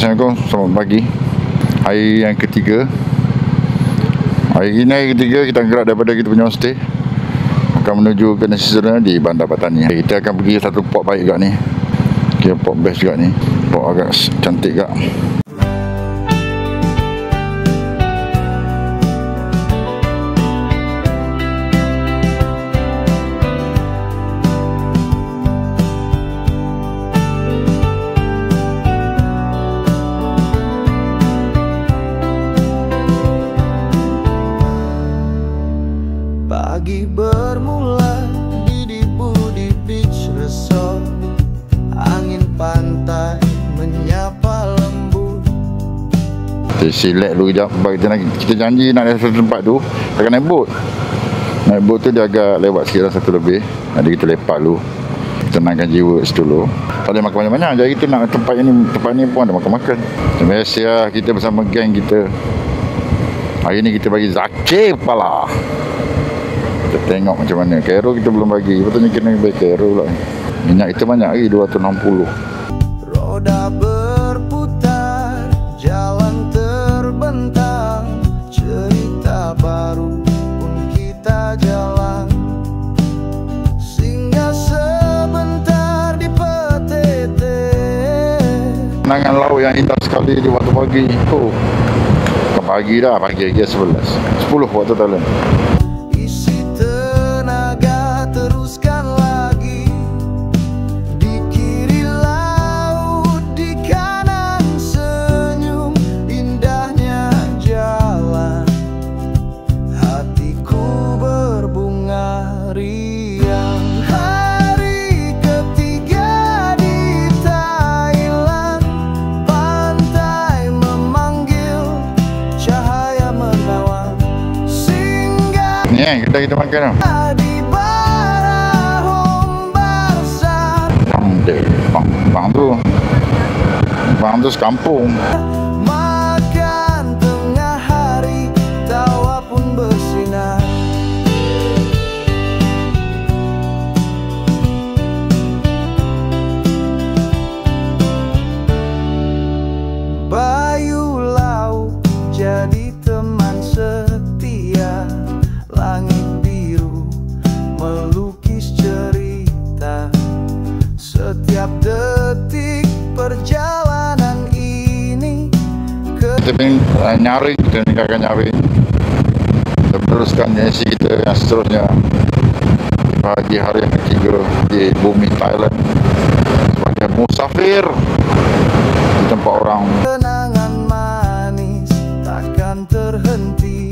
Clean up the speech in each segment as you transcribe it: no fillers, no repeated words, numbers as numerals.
Assalamualaikum, selamat pagi. Hari yang ketiga. Hari ini hari ketiga kita gerak daripada kita punya homestay akan menuju ke Nasisera di Bandar Patani. Kita akan pergi satu port baik kat ni. Kira port best juga ni. Port agak cantik kat. Pagi bermula di Budi Beach Resort. Angin pantai menyapa lembut. Kita select dulu kejap. Kita janji nak naik satu tempat tu akan naik bot. Naik bot tu dia agak lewat sekitar 1 lebih. Jadi kita lepak dulu, tenangkan jiwa dulu. Tak boleh makan banyak-banyak. Jadi kita nak tempat ni pun ada makan-makan. Biasa lah kita bersama geng kita. Hari ni kita bagi zakir kepala. Kita tengok macam mana. Cairo kita belum bagi. Patutnya kena bagi Cairo pula. Minyak kita banyak lagi, 260. Roda berputar, jalan terbentang, cerita baru pun kita jalan. Singgah sebentar di PTT. Kenangan laut yang indah sekali di waktu pagi. Oh, bukan pagi dah, pagi lagi 11. 10 waktu Thailand. Ni kedai kita makan tau. Bang tu sekampung. Makan tengah hari, tawa pun bersinar. Bayu laut jadi teman setia. Langit biru melukis cerita. Setiap detik perjalanan ini kita pengen nyaring, kita meninggalkan nyaring. Kita meneruskan misi kita yang seterusnya pagi hari yang ketiga di bumi Thailand sebagai musafir di tempat orang. Kenangan manis takkan terhenti.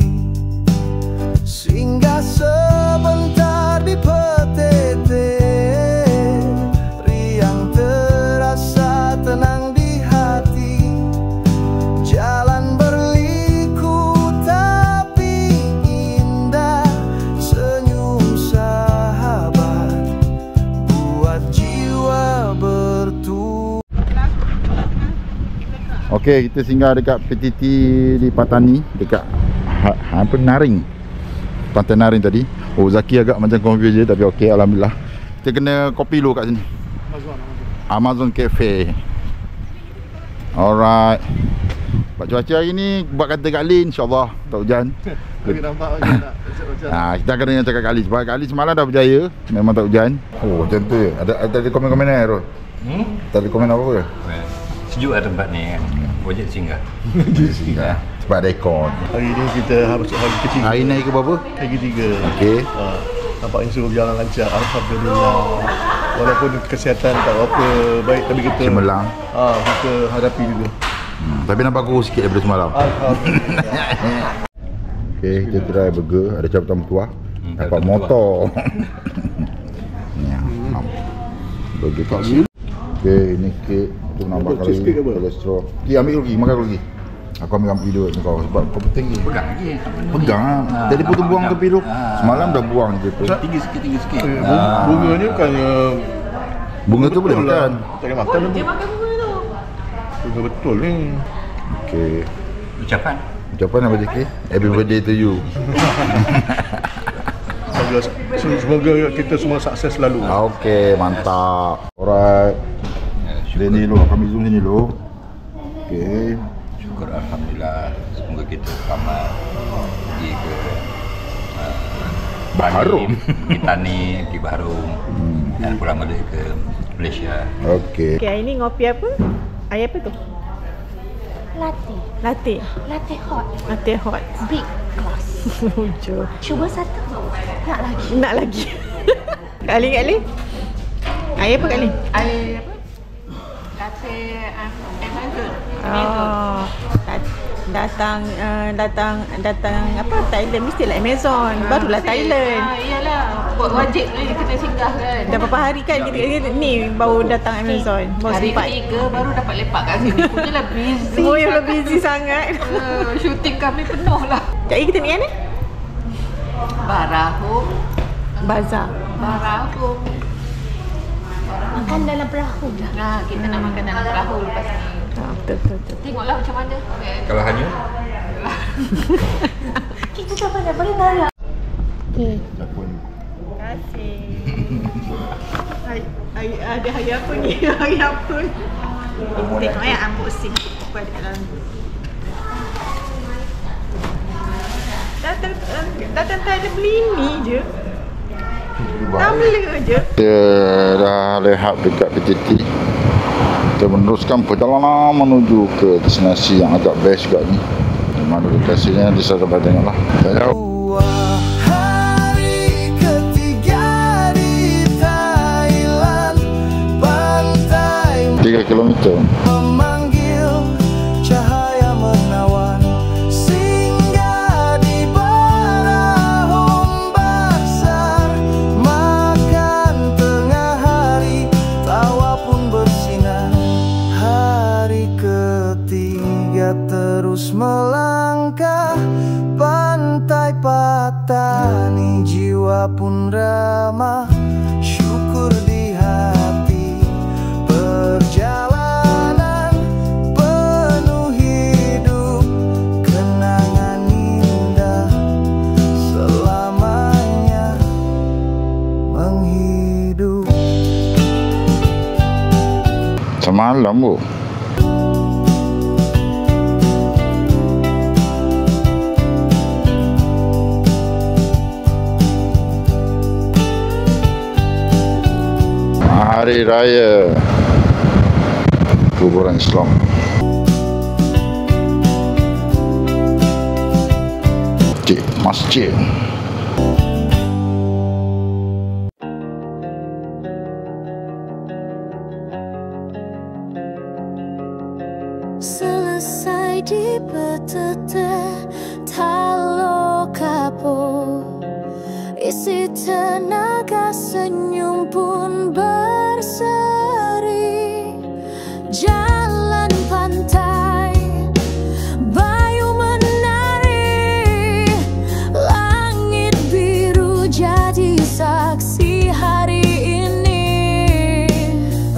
Singgah sebentar di PTT, riang terasa tenang di hati. Jalan berliku tapi indah, senyum sahabat buat jiwa bertumbuh. Okey, kita singgah dekat PTT di Patani, dekat apa Naring. Pantai Naring tadi. Oh, Zaki agak macam confuse je, tapi okey, alhamdulillah. Kita kena kopi dulu kat sini. Amazon Cafe. Alright. Buat cuaca hari ni buat kata Kak Lin, insya-Allah tak hujan. Bagi nampak macam nak hujan. Kita akan dengar cakap Kak Lin. Sebab Kak Lin semalam dah berjaya, memang tak hujan. Oh, macam tu. Ada komen-komen ni, Rod? Tak ada komen apa ke? Sejuk lah tempat ni kan. Wajib singgah. Singgah. Sebab ada aircon. Hari ni kita masuk hari ketiga. Hari ni ke berapa? Hari ketiga. Okey. Nampaknya semua berjalan lancar, alhamdulillah. Walaupun kesihatan tak apa baik, tapi kita Cemerlang. kita hadapi juga. Tapi nampak kurus sikit daripada semalam. Alhamdulillah. Okey, kita try burger. Ada cabutan mertua. Dapat motor. Ni, burger kecil. Okey, ini kek. Tu nambah kali kolesterol. Ki ambil lagi, makan lagi. Aku ambil video kau sebab kau penting ni. Pegang lagi. Pegang lah. Jadi potong buang tepi tu. Semalam dah buang je tu. Tinggi sikit. Bunga ni bukannya bunga tu boleh makan. Tak boleh makan tu. Bunga betul ni. Okey. Ucapan apa Zaki? Happy birthday to you. Semoga kita semua sukses selalu. Okey, mantap. Alright. Sini dulu, kami zoom sini dulu. Okey. Syukur Alhamdulillah. Semoga kita selamat pergi ke Baharum. Mitani, pergi Baharum. Dan pulang balik ke Malaysia. Okey. Okay, hari ni ngopi apa? Air apa tu? Latte. Latte. Latte hot. Latte hot. Big glass. Lucu. Cuba satu. Nak lagi. Nak lagi. Kak Ali, Kak Ali. Air apa Kak Ali? Air apa? Latte Amazon. Oh, datang apa Thailand mestilah Amazon. Barulah Thailand. Iyalah. Buat wajib ni kena singgah kan. Dah berapa hari kan kita ni baru datang Amazon. Baru Hari sempat. ketiga baru dapat lepak kat sini. Punyalah busy. Semua yang belum busy sangat. Shooting kami penuh lah. Kak Ali kita ni kan? Barahum. Bazar. Barahum. Makan dalam perahu dah. Nah, kita nak makan dalam perahu lepas ni. Betul. Tengoklah macam mana. Kalau hanya Kita tak pandai boleh nak. Okey. Terima kasih. Ada hari apa ni? Hari apa ni? Tengok ya unboxing apa ada kat dalam. Datang Thailand beli ni je. Tumbler je. Kita dah lehap dekat PTT. Kita meneruskan perjalanan menuju ke destinasi yang agak best juga ni. Di mana lokasinya di sana sampai tengoklah. Hari ketiga di Thailand, pantai 3 kilometer. memanggil, cahaya menawan, singgah di Barahum Bazar, makan tengah hari, tawa pun bersinar. Hari ketiga terus melangkah, pantai Patani, jiwa pun ramah, syukur di hati. Perjalanan penuh hidup, kenangan indah selamanya menghidup. Semalam bu. Hari Raya Kuburan Islam. Masjid. Selesai di petete Talo Kapo, isi tenaga senyum pun berseri. Jalan pantai, bayu menari, langit biru jadi saksi hari ini.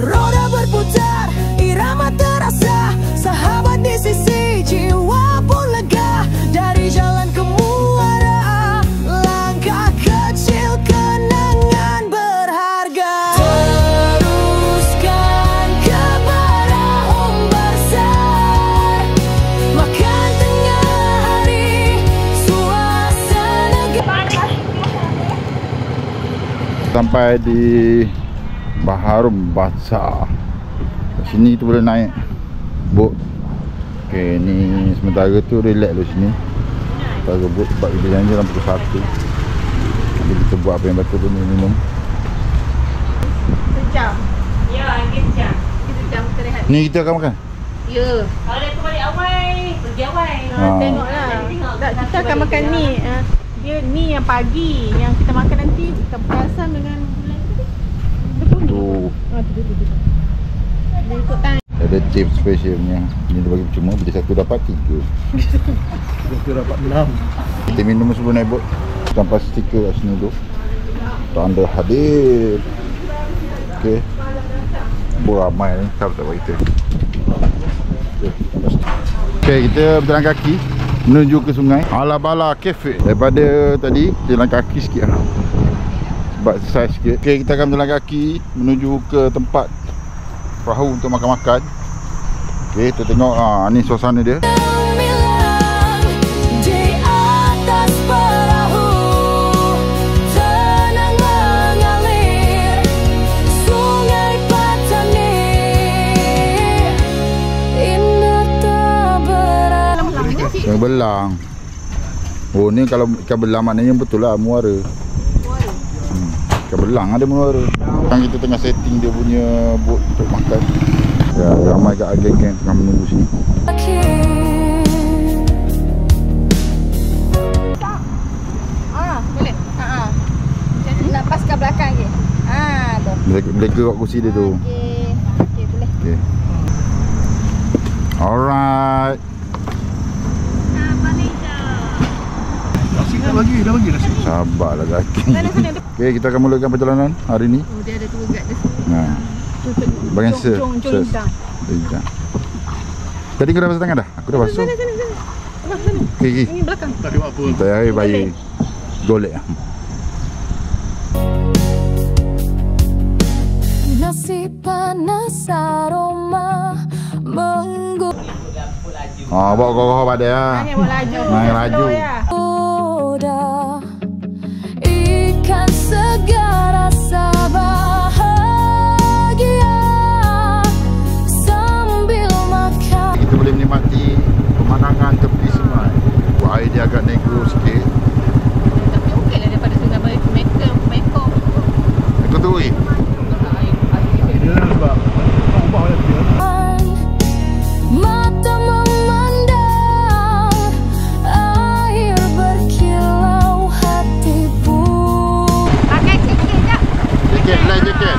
Roda berputar, irama terasa, sahabat di sisi, jiwa pun lega. Dari jalan ke muara, langkah kecil kenangan berharga. Teruskan ke Barahum Bazar, makan tengah hari, suasana Sampai di Baharum Bazar. Kat sini tu boleh naik bot. Okey, ni sementara tu relax dulu sini. Sementara bot sebab kita janji dalam pukul 1. Nanti kita buat apa yang betul tu, minum. Sejam. Ya, lagi sejam. Kita jam kita rehat. Ni kita akan makan. Ya. Kalau dia balik awal, pergi awal. Ha. Tengoklah. Tak, kita akan makan ni. Dia ni yang pagi, yang kita makan nanti buka perasan dengan bulan tadi. Betul ni. Tu Tu. Dia ikut time. ada tip specialnya. Ni dia bagi percuma, beli satu dapat 3. Kita dapat 6. Kita minum sebelum naik bot. Sampai stiker kat sini tu. Tanda hadir. Okey. Beramai ni, tak buat kita. Okey, kita berjalan kaki menuju ke sungai Alabala Cafe. Daripada tadi kita jalan kaki sikit lah, sebab exercise sikit. Okey, kita akan berjalan kaki menuju ke tempat perahu untuk makan-makan. Okey, kita tengok ni suasana dia. Gemilang di atas perahu, tenang mengalir Sungai Patani, indah tak berarti. Ikan belang. Oh, ni kalau ikan belang maknanya betul lah muara. Ikan belang ada muara. Sekarang kita tengah setting dia punya bot untuk makan. Ya, ramai kat geng-geng tengah menunggu sini. Boleh? Lepas ke belakang je. Tu. Mereka kat kursi dia tu. Okey, boleh. Okay. Alright. Nasi dah bagi nasi. Sabarlah kaki. Okay, kita akan mulakan perjalanan hari ni. Oh, dia ada tour guide dia. Nah. Bagian sir. Jom Indah. Tadi kau dah basuh tangan dah? Aku dah basuh. Sana. Okay. Ini belakang. Tak ada buat apa. Tak payah bayi. Golek. Nasi panas aroma menggoda. Bawa kau pada ya. Naik bawa laju. Naik laju. Ya. Ikan segar rasa bahagia sambil makan. Kita boleh menikmati pemandangan tepi sungai. Air dia agak negro sikit. Tapi okey lah daripada sungai Mekong. Itu tu weh. Dia sebab ubah dia. Mata memandang air berkilau hati pun. Pakai sikit je. Jaket lah jaket.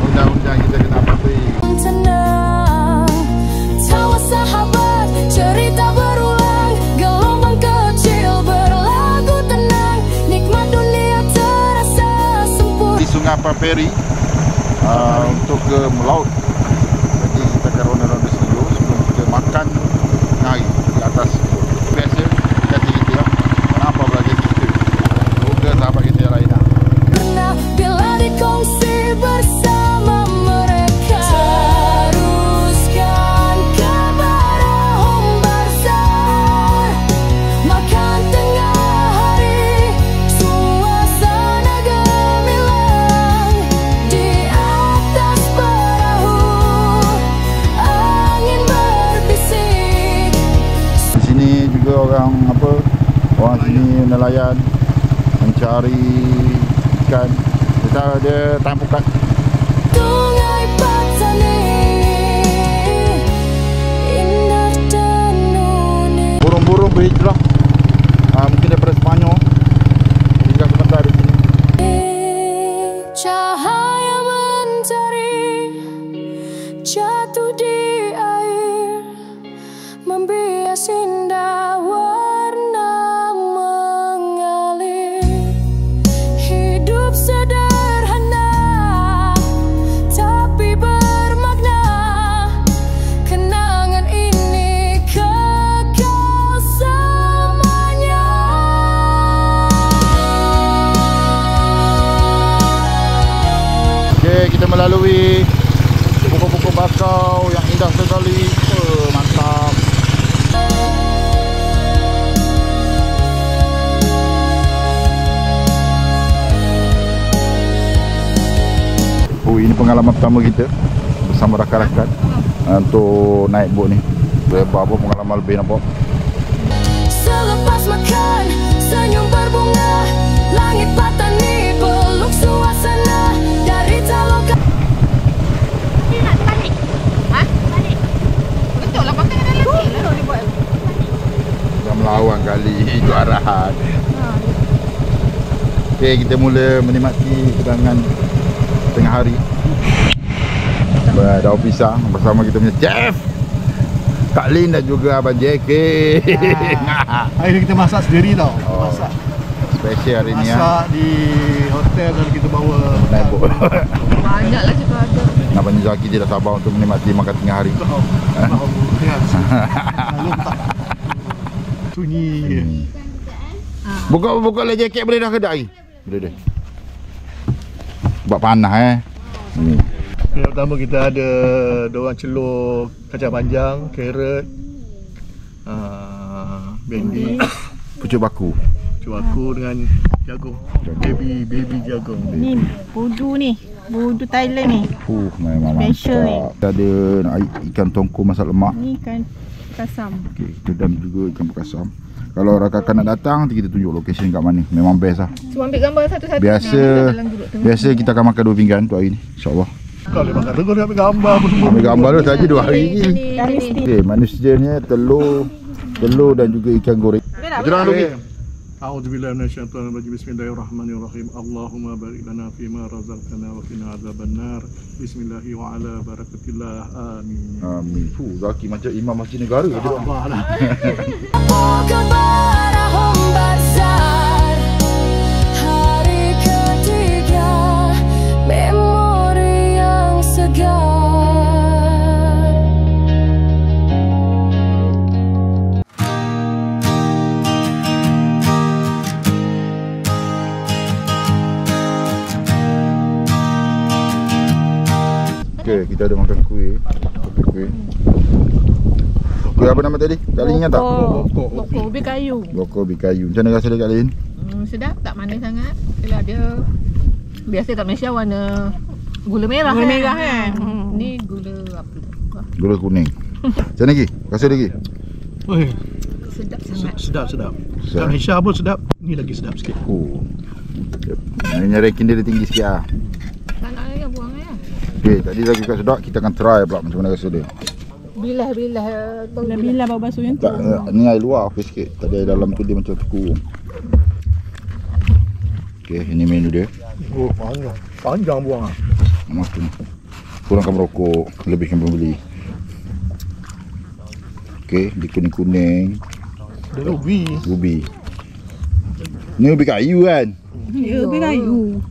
Undang-undang kita kena patuhi. Tenang, tawa sahabat, cerita berulang, gelombang kecil berlagu tenang, nikmat dunia terasa sempurna. Di Sungai Paperi untuk ke melaut. Jadi kita akan ronda-ronda sini dulu sebelum kita makan tengah hari di atas. Biasa jadi kita lah. Kenapa belajar kita? Semoga sahabat kita yang lain lah. Pernah bila dikongsi bersama mereka, teruskan kepada Hombarsar, makan tengah hari, suasana gemilang di atas perahu, angin berbisik. Di sini juga orang sini nelayan mencari ikan. Dia tahan pukat. Sungai Patani, indah dan unik. Burung-burung berhijrah mungkin daripada Sepanyol. Tinggal sebentar di sini. Cahaya mentari jatuh di air, membias indah warna mengalir. Hidup sederhana tapi bermakna, kenangan ini kekal selamanya. Okey, kita melalui pokok-pokok bakau yang indah sekali. Mantap. Ini pengalaman pertama kita bersama rakan-rakan untuk naik bot ni. Apa pengalaman lebih nampak. Selepas makan, senyum berbunga, langit Patani peluk suasana dari Talokan. Ni nak balik. Balik. Betul lah pakai dalam lagi lah dia buat. Dah melawan kali itu arahan. Okey, kita mula menikmati hidangan tengah hari. Daun pisang bersama kita punya chef Kak Lin dan juga Abang JK. Hari ni kita masak sendiri tau. Masak. Special hari ni Masak di hotel dan kita bawa naik bot. Banyaklah cakap ada. Abang Zaki dia dah sabar untuk menikmati makan tengah hari. Sunyi. Buka lah jaket boleh dah ke tak? Boleh dah. Buat panas ni. Yang pertama kita ada diorang celur kacang panjang, carrot, bendi, Pucuk baku. cuaku dengan jagung. Baby jagung. Ni budu ni. Budu Thailand ni. Memang Special mantap. Kita ada ikan tongko masak lemak. Ni kan kasam. Okey, kita dan juga ikan perkasam. Kalau rakan-rakan nak datang, kita tunjuk location kat mana. Memang best lah. Cuba ambil gambar satu-satu. Biasa kita akan makan 2 pinggan untuk hari ni, insyaAllah. Kalau dia makan tegur, dia ambil gambar apa semua. Ambil gambar tu saja 2 hari ni. Ni. Okey, manusianya telur dan juga ikan goreng. Jangan lagi. A'udzubillahi minasyaitonirrajim. Bismillahirrahmanirrahim. Allahumma barik lana fima razaqtana wa qina azabannar. Bismillahi wa ala barakatillah. Amin. Amin. Zaki macam imam masjid negara je. Kebarahum besar hari ketiga, memori yang segar. Okey, kita ada makan kuih. Kuih. Kuih apa nama tadi? Kak Lin ingat tak? Bokok ubi kayu. Bokor ubi kayu. Macam mana rasa dia Kak Lin? Sedap, tak manis sangat. Bila dia biasa kat Malaysia warna gula merah. Gula merah kan? Ni gula apa? Gula kuning. Macam mana lagi? Rasa lagi? Oi, Sedap sangat. sedap. Kat Malaysia pun sedap. Ni lagi sedap sikit. Ini ranking dia tinggi sikit lah. Tak nak lagi buang ya. Okey, tadi lagi kat sedap, kita akan try pula macam mana rasa dia. Bilah Bila bau basuh yang tu. Tak, ni air luar okey sikit. Tadi air dalam tu dia macam terkurung. Okey, ini menu dia. Oh, panjang buang ah. Makan. Kurangkan merokok, lebihkan pembeli. Okey, di kuning-kuning. Dia ubi. Ubi. Ni ubi kayu kan? Ya, ubi kayu.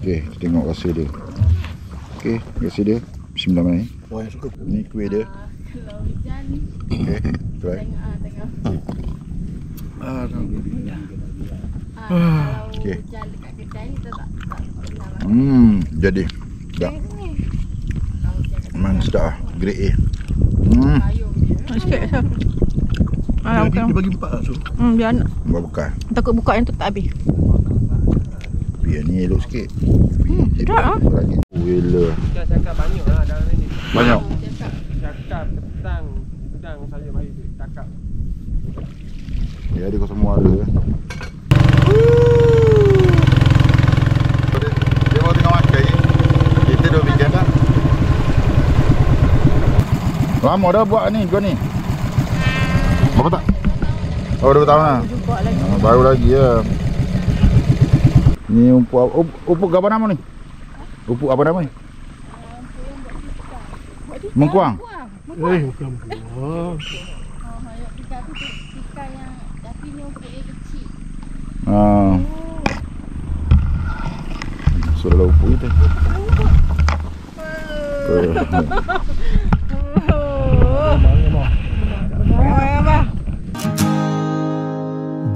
Okey, kita tengok rasa dia. Okey, rasa dia. Bismillahirrahmanirrahim. Wah, yang suka. Ni kuih dia. Okey, try. Okey. Jadi. Sedap. Memang sedap lah. Grade A. Sikit je. Dia bagi 4 lah so. Dia nak. Buat bekal. Takut buka yang tu tak habis. Biar ni elok sikit. Sedap lah. Gila. Dia cakap banyak lah dalam ni. Banyak. Cakap petang saya mari cakap. Ya, dia kau semua ada. Dia mau tengah makan. Kita dah bikin dah. Lama dah buat ni, kau ni. Berapa tak? Oh, 2 tahun lah. Baru lagi ya. Ni upuk apa nama ni? Upuk apa nama ni? Mengkuang. Bukan. Sudah upuk kita.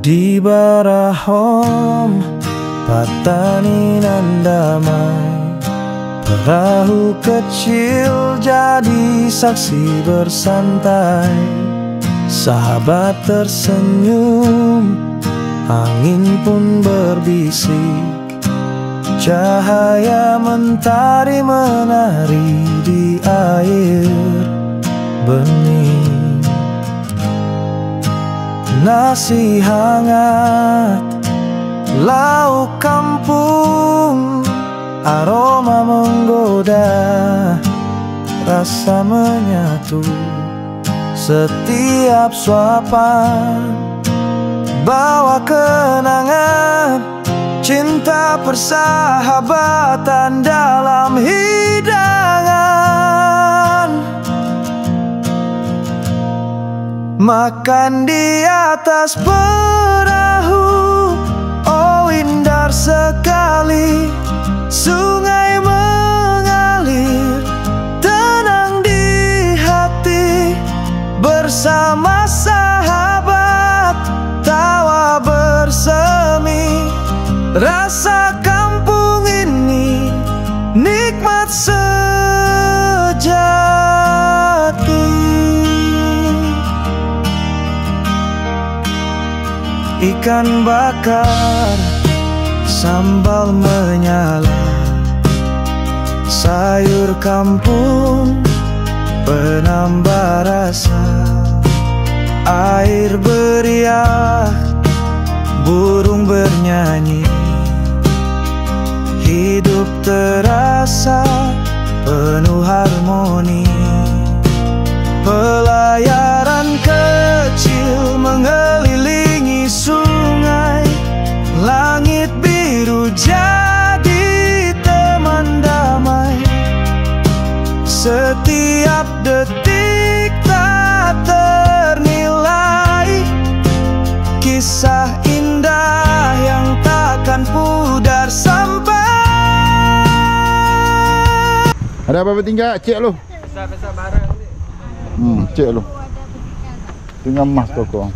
Di Barahom, Patani nan damai, perahu kecil jadi saksi bersantai. Sahabat tersenyum, angin pun berbisik, cahaya mentari menari di air bening. Nasi hangat, lauk kampung, aroma menggoda, rasa menyatu. Setiap suapan bawa kenangan, cinta persahabatan dalam hidangan. Makan di atas perahu, oh indah sekali. Sungai mengalir, tenang di hati. Bersama sahabat, tawa bersemi. Rasa kampung ini nikmat sekali. ikan bakar, sambal menyala, sayur kampung penambah rasa, air beriak, burung bernyanyi, hidup terasa penuh harmoni. Pelayaran kecil mengelilingi sungai, langit biru jadi teman damai. Setiap detik tak ternilai, kisah indah yang takkan pudar sampai. Ada apa-apa tinggal? Cek lu. Besar-besar barang ni. Cek lu. Tinggal emas tu kau.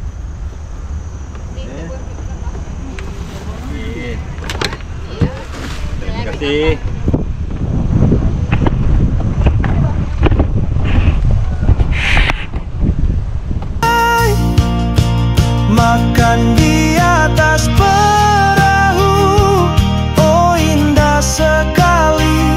Terima kasih. Makan di atas perahu, oh indah sekali.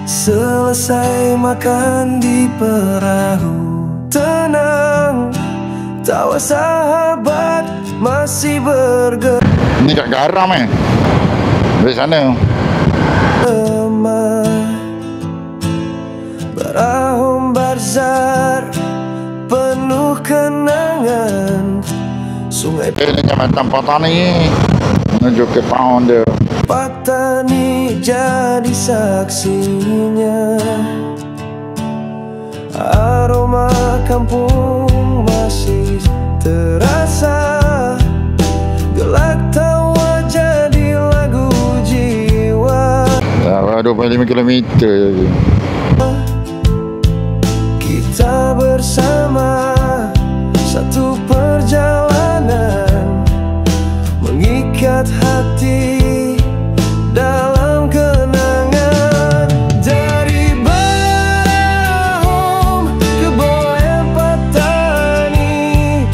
Selesai makan di perahu, tenang, tawa sahabat masih bergerak. Ni kat garam dari sana. Barahum barzar penuh kenangan, sungai Dengan Macam Patani menuju ke tahun dia. Patani jadi saksinya, aroma kampung masih terasa, gelak tawa jadi lagu jiwa. 25 km je. Kita bersama satu perjalanan, mengikat hati dalam kenangan. Dari Barahum ke Boya Patani,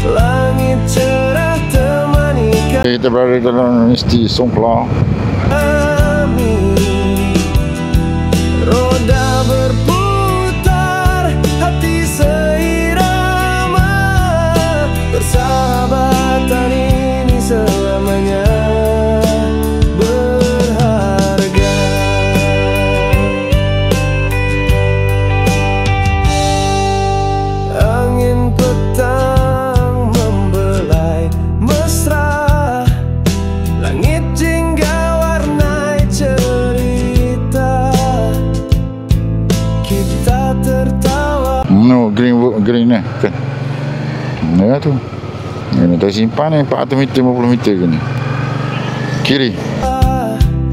langit cerah temani Kita berada dalam Universiti Songkla. kami. Roda berputar, hati seirama, persahabatan ini selamanya berharga. Angin petang membelai mesra, langit jingga warnai cerita, kita tertawa. No, green ni. Ya tu. Ini dah simpan ni 400 meter 50 meter ke ni. Kiri.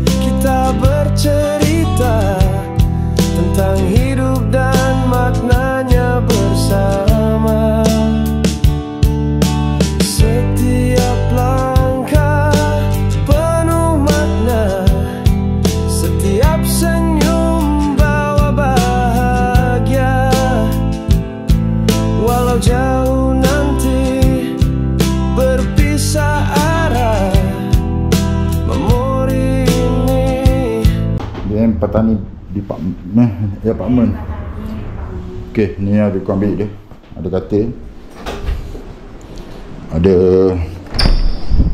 Kita bercerita tentang hidup dan maknanya bersama. Setiap langkah penuh makna, setiap senyum bawa bahagia. Walau jauh nanti berpisah arah, memori ini. Dia Patani di apartment. Okey, ni ada aku ambil dia. Ada katil. Ada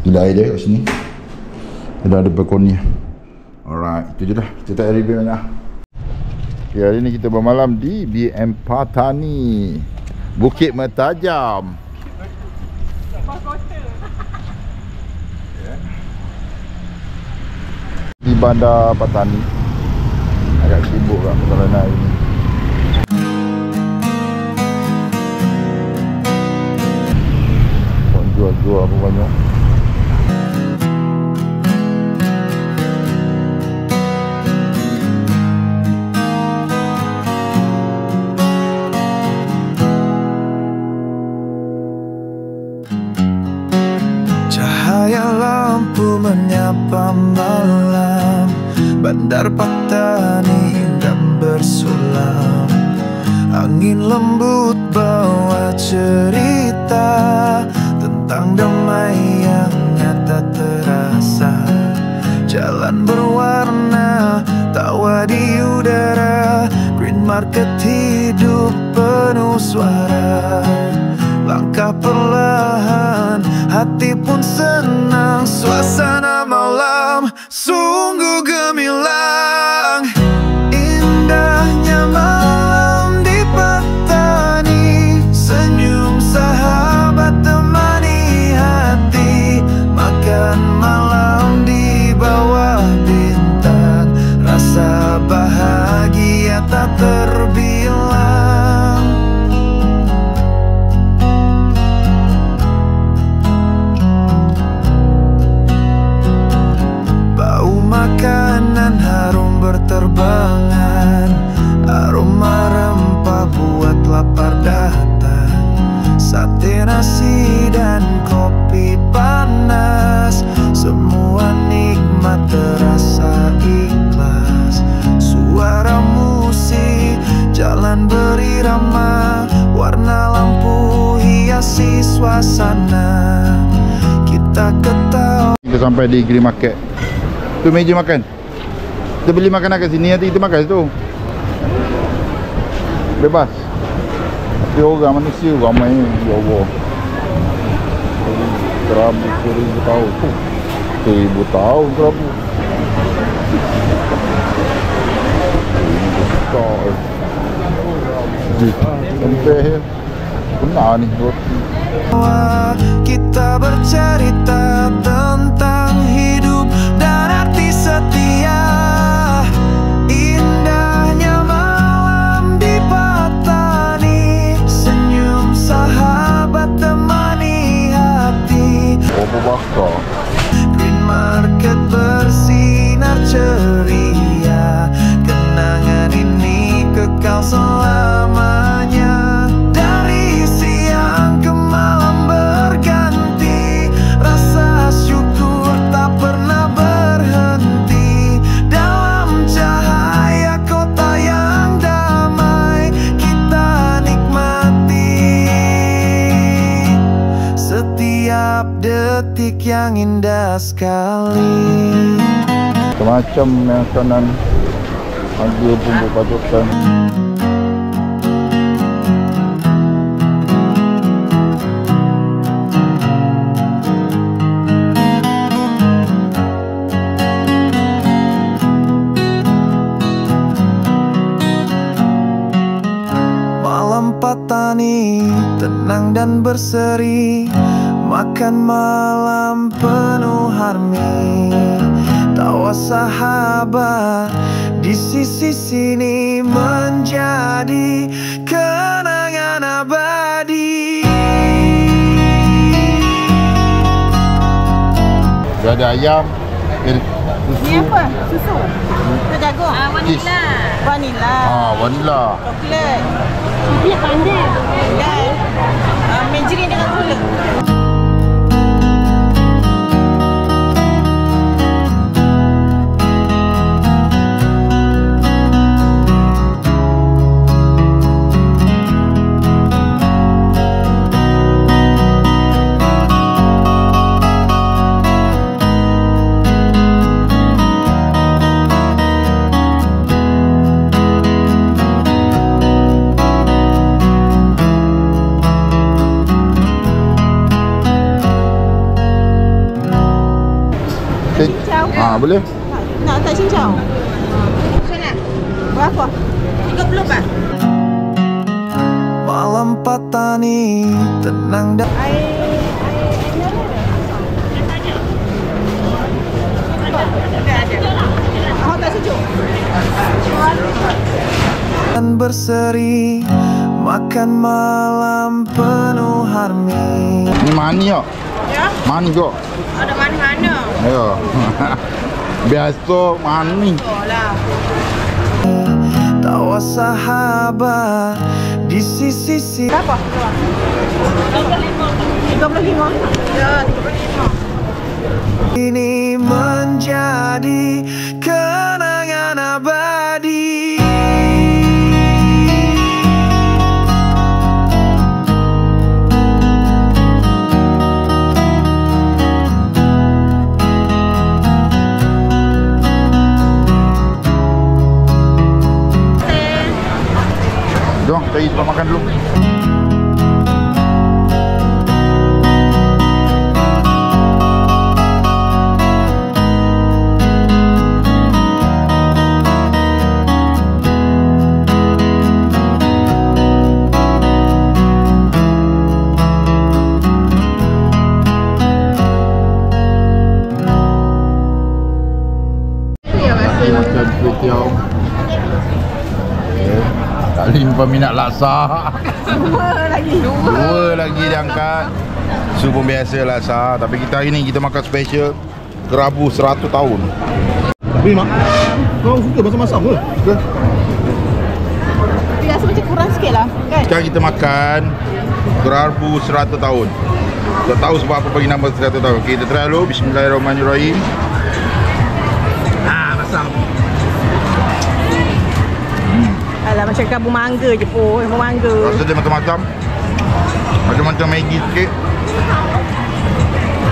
bilik air dia kat sini. Ada balkoni. Alright, itu je dah. Kita tak review banyak. Okay, hari ni kita bermalam di BM Patani, Bukit Mertajam. Di Bandar Patani. Agak sibuk kat perjalanan hari ni. Jual-jual apa banyak. Cahaya lampu menyapa malam, Bandar Patani indah bersulam, Angin lembut bawa cerita tentang damai yang nyata terasa. Jalan berwarna, tawa di udara, green market hidup penuh suara. Langkah perlahan, hati pun senang. Suasana malam sungguh gemilang. Indahnya malam di Patani, senyum sahabat temani hati. Makan malam di bawah bintang, rasa bahagia tak terbilang. Bau makanan harum berterbangan, aroma rempah buat lapar datang. Sate nasi dan kopi panas, semua nikmat terasa ikhlas. Suara musik, jalan berirama, warna lampu hiasi suasana. Kita ketawa. Kita sampai di Green Market. Tu meja makan. Kita beli makanan kat sini, nanti kita makan situ. Bebas. Tapi orang manusia ramai, ya Allah. 1000 tahun. 1000 tahun kerabu. Ini besar. Sampai benar ni roti. Kita bercerita tentang hidup dan arti setia. Indahnya malam di Patani, senyum sahabat temani hati. Apa bakar? Green market bersinar ceria, kenangan ini kekal selamanya. Dari siang ke malam berganti, rasa syukur tak pernah berhenti. Dalam cahaya kota yang damai, kita nikmati setiap detik yang indah sekali. Macam makanan harga pun berpatutan. Malam Patani tenang dan berseri, makan malam penuh harmoni. Tawa sahabat di sisi sini menjadi kenangan abadi. Dia ada ayam, susu. Ni apa? Susu? Itu jagung? Vanilla. Vanilla. Vanilla. Coklat. Dia pandai. Dan margarine dengan gula. Boleh? Nak tak cincau? Sana. Berapa? 30 pak. Malam Patani tenang dan Awak tak sejuk? berseri, makan malam penuh harmoni. Ni mani tak? Ya. Mani kok? Ada mana-mana. Ya. Biasa mani. Lah. Tawa sahabat di sisi Berapa? 35. Ya, 35. ini menjadi kenangan abadi. Kita makan dulu. Makan kuih tiaw. Kali peminat laksa. Dua lagi dia angkat. Su pun biasa laksa, tapi kita hari ni kita makan special kerabu 100 tahun. Tapi mak, kau suka masak-masak ke? Tapi rasa macam kurang sikit lah kan? Sekarang kita makan kerabu 100 tahun. Tak tahu sebab apa bagi nama 100 tahun. Okay, kita try dulu. Bismillahirrahmanirrahim. Alah macam kerabu mangga je pun, kerabu mangga. Rasa dia macam-macam. Macam-macam Maggi sikit.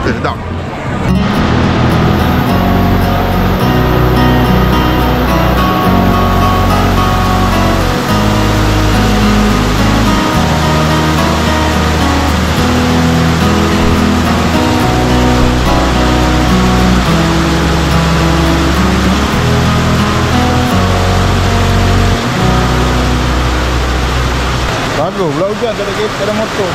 Sedap. Bagus, pula hujan tak ada kereta, tak ada motor.